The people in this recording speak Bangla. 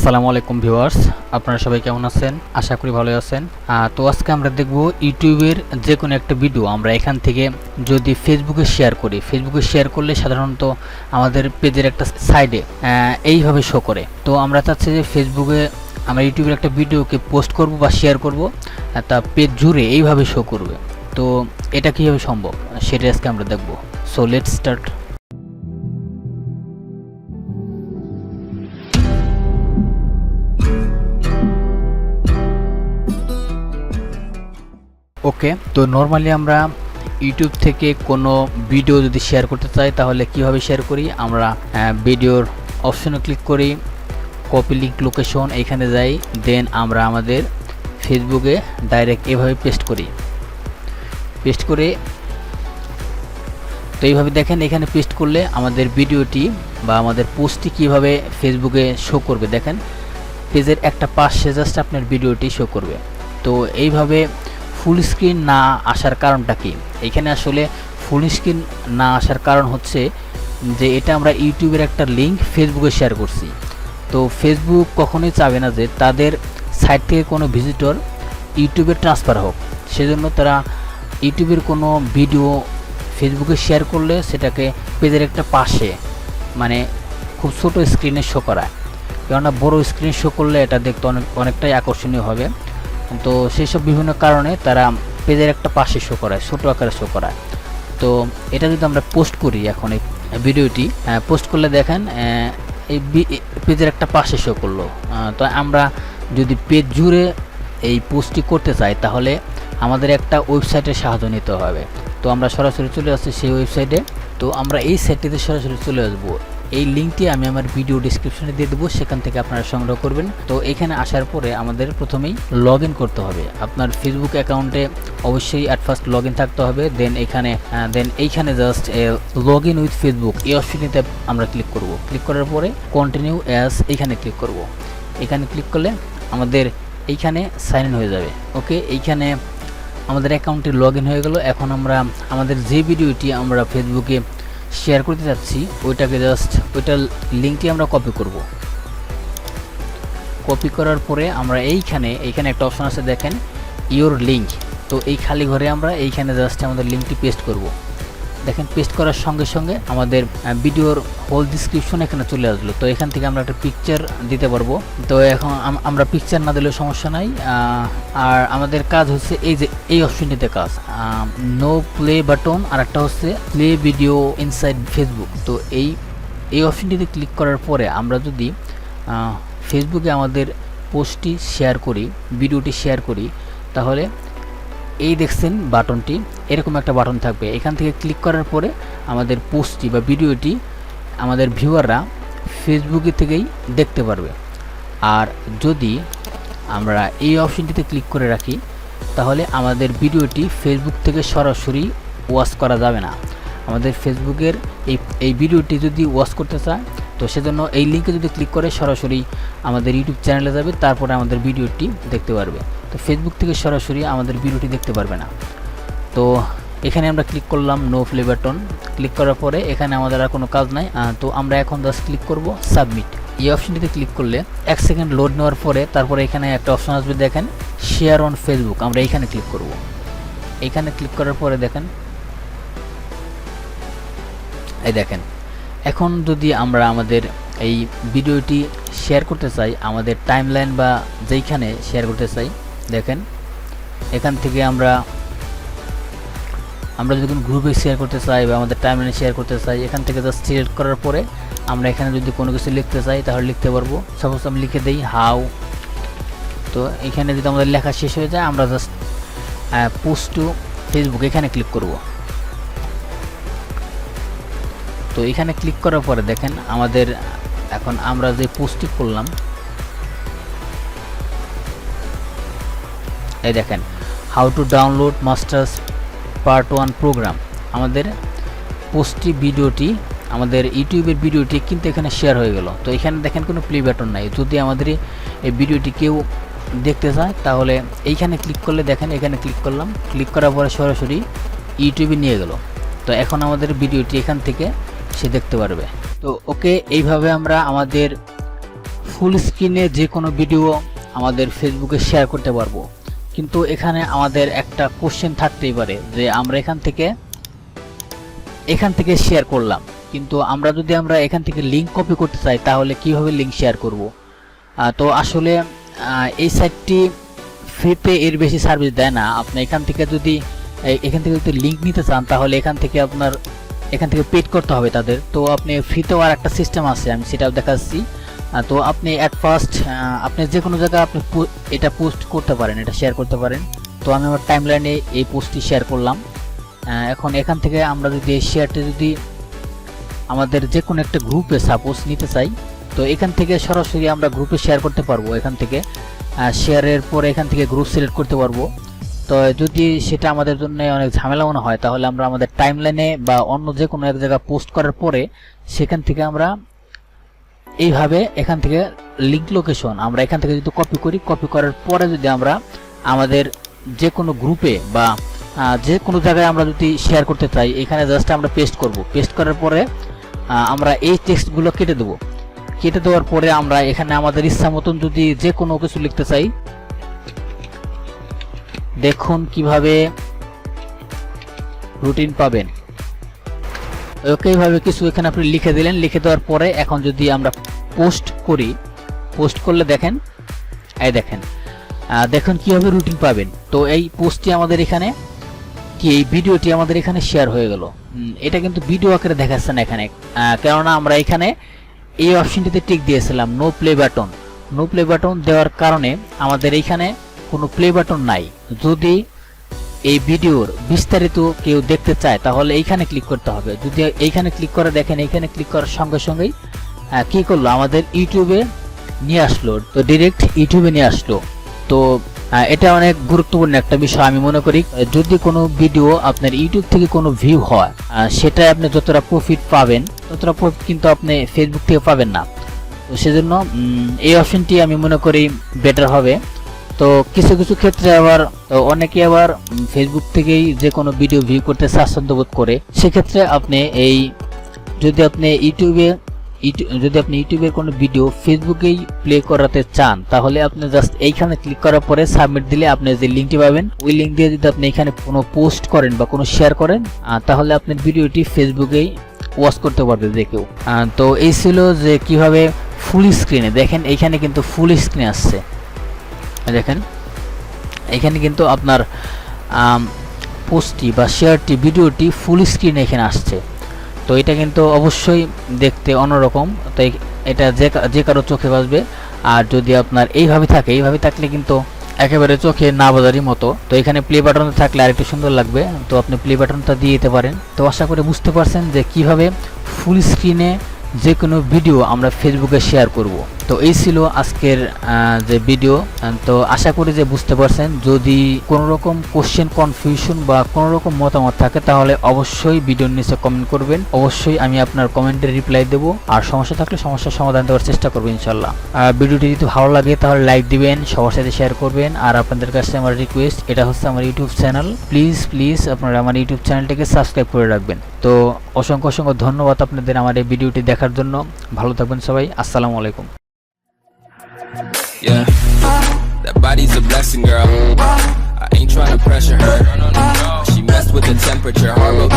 আসসালামু আলাইকুম ভিউয়ার্স, আপনারা সবাই কেমন আছেন? আশা করি ভালো আছেন। তো আজকে আমরা দেখব ইউটিউবের যে কোনো একটা ভিডিও আমরা এখান থেকে যদি ফেসবুকে শেয়ার করি। ফেসবুকে শেয়ার করলে সাধারণত আমাদের পেজের একটা সাইডে এইভাবে শো করে। তো আমরা চাচ্ছি যে ফেসবুকে আমরা ইউটিউবের একটা ভিডিওকে পোস্ট করব বা শেয়ার করব, তা পেজ জুড়ে এইভাবে শো করবে। তো এটা কীভাবে সম্ভব সেটা আজকে আমরা দেখব। So let's start. ওকে, তো নর্মালি আমরা ইউটিউব থেকে কোনো ভিডিও যদি শেয়ার করতে চাই তাহলে কিভাবে শেয়ার করি? আমরা ভিডিওর অপশনে ক্লিক করি, কপি লিঙ্ক লোকেশন এইখানে যাই, দেন আমরা আমাদের ফেসবুকে ডাইরেক্ট এভাবে পেস্ট করি। পেস্ট করে তো এইভাবে দেখেন, এখানে পেস্ট করলে আমাদের ভিডিওটি বা আমাদের পোস্টটি কীভাবে ফেসবুকে শো করবে। দেখেন পেজের একটা পাশে জাস্ট আপনার ভিডিওটি শো করবে। তো এইভাবে ফুল স্ক্রিন না আসার কারণটা কি? এখানে আসলে ফুল স্ক্রিন না আসার কারণ হচ্ছে যে এটা আমরা ইউটিউবের একটা লিঙ্ক ফেসবুকে শেয়ার করছি। তো ফেসবুক কখনোই চাবে না যে তাদের সাইট থেকে কোনো ভিজিটর ইউটিউবে ট্রান্সফার হোক। সেজন্য তারা ইউটিউবের কোনো ভিডিও ফেসবুকে শেয়ার করলে সেটাকে পেজের একটা পাশে মানে খুব ছোটো স্ক্রিনে শো করায়। কেননা বড় স্ক্রিন শো করলে এটা দেখতে অনেকটাই আকর্ষণীয় হবে। তো সেই সব বিভিন্ন কারণে তারা পেজের একটা পাশে শো করায়, ছোটো আকারে শো করায়। তো এটা যদি আমরা পোস্ট করি, এখন এই ভিডিওটি পোস্ট করলে দেখেন এই পেজের একটা পাশে শো করলো। তো আমরা যদি পেজ জুড়ে এই পোস্টটি করতে চাই তাহলে আমাদের একটা ওয়েবসাইটের সাহায্য নিতে হবে। তো আমরা সরাসরি চলে আসছি সেই ওয়েবসাইটে। তো আমরা এই সাইটটিতে সরাসরি চলে আসবো। এই লিঙ্কটি আমি আমার ভিডিও ডিসক্রিপশনে দিয়ে দেবো, সেখান থেকে আপনারা সংগ্রহ করবেন। তো এখানে আসার পরে আমাদের প্রথমেই লগ ইন করতে হবে। আপনার ফেসবুক অ্যাকাউন্টে অবশ্যই অ্যাট ফার্স্ট লগ ইন থাকতে হবে। দেন এইখানে just log in with Facebook এই অপশনটিতে আমরা ক্লিক করব। ক্লিক করার পরে কন্টিনিউ অ্যাজ এইখানে ক্লিক করব। এখানে ক্লিক করলে আমাদের এইখানে সাইন ইন হয়ে যাবে। ওকে, এইখানে আমাদের অ্যাকাউন্টটি লগ ইন হয়ে গেল। এখন আমরা আমাদের যে ভিডিওটি আমরা ফেসবুকে শেয়ার করতে যাচ্ছি ওইটাকে ওইটার লিঙ্কটি আমরা কপি করব। কপি করার পরে আমরা এইখানে একটা অপশন আছে, দেখেন ইওর লিঙ্ক। তো এই খালি ঘরে আমরা এইখানে জাস্ট আমাদের লিঙ্কটি পেস্ট করব। দেখেন পেস্ট করার সঙ্গে সঙ্গে আমাদের ভিডিওর হোল ডিসক্রিপশন এখানে চলে আসলো। তো এখান থেকে আমরা একটা পিকচার দিতে পারবো। তো এখন আমরা পিকচার না দিলেও সমস্যা নাই। আর আমাদের কাজ হচ্ছে এই অপশনটিতে কাজ, নো প্লে বাটন, আর একটা হচ্ছে প্লে ভিডিও ইনসাইড ফেসবুক। তো এই অপশনটিতে ক্লিক করার পরে আমরা যদি ফেসবুকে আমাদের পোস্টটি শেয়ার করি, ভিডিওটি শেয়ার করি, তাহলে এই দেখছেন বাটনটি, এরকম একটা বাটন থাকবে। এখান থেকে ক্লিক করার পরে আমাদের পোস্টটি বা ভিডিওটি আমাদের ভিউয়াররা ফেসবুকে থেকেই দেখতে পারবে। আর যদি আমরা এই অপশনটিতে ক্লিক করে রাখি তাহলে আমাদের ভিডিওটি ফেসবুক থেকে সরাসরি ওয়াচ করা যাবে না। আমাদের ফেসবুকের এই ভিডিওটি যদি ওয়াচ করতে চায় তো সেজন্য এই লিঙ্কে যদি ক্লিক করে সরাসরি আমাদের ইউটিউব চ্যানেলে যাবে, তারপরে আমাদের ভিডিওটি দেখতে পারবে। তো ফেসবুক থেকে সরাসরি আমাদের ভিডিওটি দেখতে পারবে না। তো এখানে আমরা ক্লিক করলাম নো প্লে বাটন। ক্লিক করার পরে এখানে আমাদের আর কোনো কাজ নাই। তো আমরা এখন জাস্ট ক্লিক করব সাবমিট। এই অপশনটিতে ক্লিক করলে 1 সেকেন্ড লোড নেওয়ার পরে তারপরে এখানে একটা অপশন আসবে, দেখেন শেয়ার অন ফেসবুক। আমরা এইখানে ক্লিক করব। এইখানে ক্লিক করার পরে দেখেন এই দেখেন এখন যদি আমরা আমাদের এই ভিডিওটি শেয়ার করতে চাই আমাদের টাইমলাইন বা যেইখানে শেয়ার করতে চাই, দেখেন এখান থেকে আমরা যদি কোনো গ্রুপে শেয়ার করতে চাই বা আমাদের টাইমলাইনে শেয়ার করতে চাই, এখান থেকে জাস্ট সিলেক্ট করার পরে আমরা এখানে যদি কোনো কিছু লিখতে চাই তাহলে লিখতে পারবো। সাপোজ আমি লিখে দিই হাউ। তো এখানে যদি আমাদের লেখা শেষ হয়ে যায় আমরা জাস্ট পোস্ট টু ফেসবুক এখানে ক্লিক করব। তো এখানে ক্লিক করার পরে দেখেন আমাদের এখন আমরা যে পোস্টটি করলাম, এই দেখেন how to download masters part 1 program. আমাদের পোস্টটি ভিডিওটি আমাদের ইউটিউবের ভিডিওটি কিন্তু এখানে শেয়ার হয়ে গেল। তো এখানে দেখেন কোনো প্লে বাটন নাই। যদি আমাদের এই ভিডিওটি কেউ দেখতে চায় তাহলে এইখানে ক্লিক করলে দেখেন এখানে ক্লিক করলাম, ক্লিক করার পরে সরাসরি ইউটিউবে নিয়ে গেল। তো এখন আমাদের ভিডিওটি এখান থেকে সে দেখতে পারবে। তো ওকে, এইভাবে আমরা আমাদের ফুল স্ক্রিনে যে কোনো ভিডিও আমাদের ফেসবুকে শেয়ার করতে পারবো, কিন্তু এখানে আমাদের একটা কোশ্চেন থাকতেই পারে যে আমরা এখান থেকে শেয়ার করলাম, কিন্তু আমরা এখান থেকে লিংক কপি করতে চাই তাহলে কিভাবে লিংক শেয়ার করব। তো আসলে এই সাইটটি ফ্রিতে এর বেশি সার্ভিস দেয় না। আপনি এখান থেকে যদি লিংক নিতে চান তাহলে এখান থেকে পেড করতে হবে তাদের। তো আপনি ফ্রিতেও আর একটা সিস্টেম আছে, আমি সেটাও দেখাচ্ছি। তো আপনি অ্যাট ফার্স্ট আপনি যে কোনো জায়গায় আপনি এটা পোস্ট করতে পারেন, এটা শেয়ার করতে পারেন। তো আমি আমার টাইমলাইনে এই পোস্টটি শেয়ার করলাম। এখন এখান থেকে আমরা যদি এই শেয়ারটি যদি আমাদের যে কোনো একটা গ্রুপে সাপোজ নিতে চাই, তো এখান থেকে সরাসরি আমরা গ্রুপে শেয়ার করতে পারবো। এখান থেকে শেয়ারের পরে এখান থেকে গ্রুপ সিলেক্ট করতে পারবো। তো যদি সেটা আমাদের জন্য অনেক ঝামেলা মনে হয় তাহলে আমরা আমাদের টাইমলাইনে বা অন্য যে কোনো এক জায়গায় পোস্ট করার পরে সেখান থেকে আমরা এইভাবে এখান থেকে লিংক লোকেশন আমরা এখান থেকে যদি কপি করি, কপি করার পরে যদি আমরা আমাদের যে কোনো গ্রুপে বা যে কোনো জায়গায় আমরা যদি শেয়ার করতে চাই, এখানে জাস্ট আমরা পেস্ট করব। পেস্ট করার পরে আমরা এই টেক্সটগুলো কেটে দেবো। কেটে দেওয়ার পরে আমরা এখানে আমাদের ইচ্ছা মতন যদি যে কোনো কিছু লিখতে চাই, দেখুন কিভাবে রুটিন পাবেন, ওকে এইভাবে কিছু এখানে আপনি লিখে দিলেন। লিখে দেওয়ার পরে এখন যদি আমরা পোস্ট করি, পোস্ট করলে দেখেন দেখুন কিভাবে রুটিন পাবেন। তো এই পোস্টটি আমাদের এখানে এই ভিডিওটি আমাদের এখানে শেয়ার হয়ে গেল। এটা কিন্তু ভিডিও আকারে দেখাচ্ছে না এখানে, কেননা আমরা এখানে এই অপশনটিতে টিক দিয়েছিলাম no play button. No play button দেওয়ার কারণে আমাদের এইখানে কোনো প্লে বাটন নাই। যদি এই ভিডিওর বিস্তারিত কেউ দেখতে চায় তাহলে এইখানে ক্লিক করতে হবে। যদি এইখানে ক্লিক করে দেখেন, এইখানে ক্লিক করার সঙ্গে সঙ্গেই কি করলো, আমাদের ইউটিউবে নিয়ে আসলো। তো ডিরেক্ট ইউটিউবে নিয়ে আসলো। তো এটা অনেক গুরুত্বপূর্ণ একটা বিষয় আমি মনে করি। যদি কোনো ভিডিও আপনার ইউটিউব থেকে কোনো ভিউ হয়, সেটা আপনি যতটা প্রফিট পাবেন ততটা প্রফিট কিন্তু আপনি ফেসবুক থেকে পাবেন না। তো সেজন্য এই অপশনটি আমি মনে করি বেটার হবে। তো কিছু কিছু ক্ষেত্রে আবার অনেকে আবার ফেসবুক থেকেই যে কোনো ভিডিও ভিউ করতে স্বাচ্ছন্দ্য বোধ করে, সেক্ষেত্রে আপনি যদি আপনি ইউটিউবের কোনো ভিডিও ফেসবুকেই প্লে করাতে চান তাহলে আপনি জাস্ট এইখানে ক্লিক করার পরে সাবমিট দিলে আপনি যে লিঙ্কটি পাবেন, ওই লিঙ্ক দিয়ে যদি আপনি এখানে কোনো পোস্ট করেন বা কোনো শেয়ার করেন তাহলে আপনার ভিডিওটি ফেসবুকেই ওয়াচ করতে পারবে যে কেউ। তো এই ছিল যে কিভাবে ফুল স্ক্রিনে, দেখেন এইখানে কিন্তু ফুল স্ক্রিন আসছে, দেখেন এখানে কিন্তু আপনার পোস্টটি বা শেয়ারটি ভিডিওটি ফুল স্ক্রিনে এখানে আসছে। তো এটা কিন্তু অবশ্যই দেখতে অন্যরকম, তাই এটা যে কারো চোখে বাজবে। আর যদি আপনার এইভাবে থাকলে কিন্তু একেবারে চোখে না বাজারই মতো। তো এখানে প্লে বাটনটা থাকলে আরেকটু সুন্দর লাগবে, তো আপনি প্লে বাটনটা দিয়ে দিতে পারেন। তো আশা করি বুঝতে পারছেন যে কিভাবে ফুল স্ক্রিনে যে কোনো ভিডিও আমরা ফেসবুকে শেয়ার করব। তো এই ছিল আজকের যে ভিডিও। তো আশা করি যে বুঝতে পারছেন। যদি কোনো রকম কোশ্চেন, কনফিউশন বা কোনো রকম মতামত থাকে তাহলে অবশ্যই ভিডিওর নিচে কমেন্ট করবেন। অবশ্যই আমি আপনার কমেন্টের রিপ্লাই দেবো, আর সমস্যা থাকলে সমস্যার সমাধান দেওয়ার চেষ্টা করবো ইনশাল্লাহ। ভিডিওটি যদি ভালো লাগে তাহলে লাইক দিবেন, সবার সাথে শেয়ার করবেন। আর আপনাদের কাছে আমার রিকোয়েস্ট, এটা হচ্ছে আমার ইউটিউব চ্যানেল, প্লিজ আপনারা আমার ইউটিউব চ্যানেলটিকে সাবস্ক্রাইব করে রাখবেন। তো অসংখ্য ধন্যবাদ আপনাদের আমার এই ভিডিওটি দেখার জন্য। ভালো থাকবেন সবাই, আসসালামু আলাইকুম। Yeah, that body's a blessing, girl. I ain't trying to pressure her. She messed with the temperature, hard road.